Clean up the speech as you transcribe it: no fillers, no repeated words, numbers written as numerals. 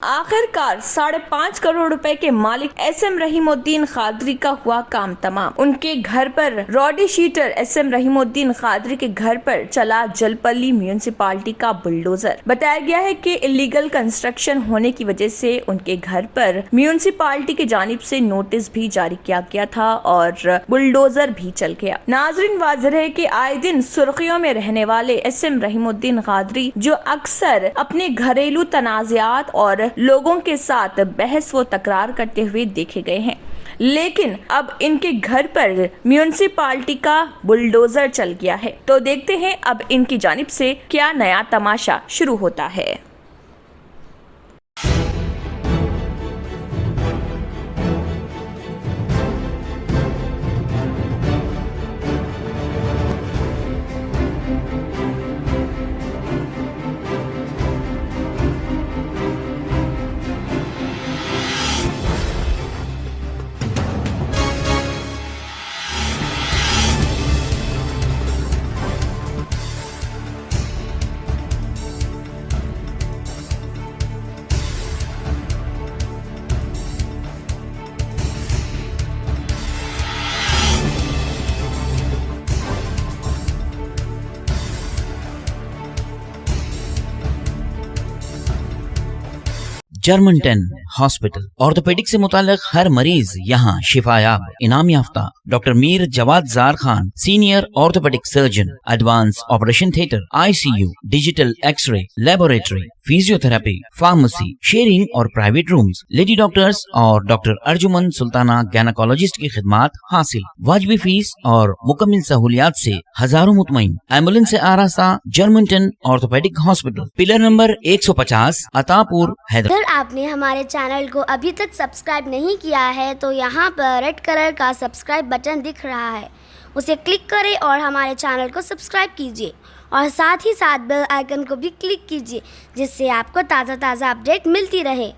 आखिरकार 5.5 करोड़ रुपए के मालिक एसएम रहीमुद्दीन कादरी का हुआ काम तमाम। उनके घर पर रॉडी शीटर एसएम रहीमुद्दीन कादरी के घर पर चला जलपल्ली म्यूनिसिपालिटी का बुलडोजर। बताया गया है कि इलीगल कंस्ट्रक्शन होने की वजह से उनके घर पर म्यूनिसिपालिटी की जानिब से नोटिस भी जारी किया गया था और बुलडोजर भी चल गया। नाजरीन, वाज़ेह है कि आए दिन सुर्खियों में रहने वाले एसएम रहीमुद्दीन कादरी, जो अक्सर अपने घरेलू तनाज़ात और लोगों के साथ बहस व तकरार करते हुए देखे गए हैं, लेकिन अब इनके घर पर म्यूनिसिपालिटी का बुलडोजर चल गया है। तो देखते हैं अब इनकी जानिब से क्या नया तमाशा शुरू होता है। जर्मनटन हॉस्पिटल ऑर्थोपेडिक से मुताल्लिक हर मरीज यहाँ शिफायाब। इनाम याफ्ता doctor Mir Jawad Jar Khan, senior orthopaedic surgeon, advance operation theatre, ICU, digital x ray, laboratory, physiotherapy, pharmacy, sharing और प्राइवेट रूम्स, लेडी डॉक्टर्स और डॉक्टर अर्जुमन सुल्ताना गैनाकोलॉजिस्ट की खिदमात हासिल। वाजिबी फीस और मुकम्मल सहूलियात से हजारों मुतमईन। एम्बुलेंस से आरास्ता Germanton orthopaedic hospital, pillar number 150, Attapur, Hyderabad. अगर आपने हमारे चैनल को अभी तक सब्सक्राइब नहीं किया है तो यहाँ पर रेड कलर का सब्सक्राइब बटन दिख रहा है, उसे क्लिक करें और हमारे चैनल को सब्सक्राइब कीजिए और साथ ही साथ बेल आइकन को भी क्लिक कीजिए, जिससे आपको ताज़ा अपडेट मिलती रहे।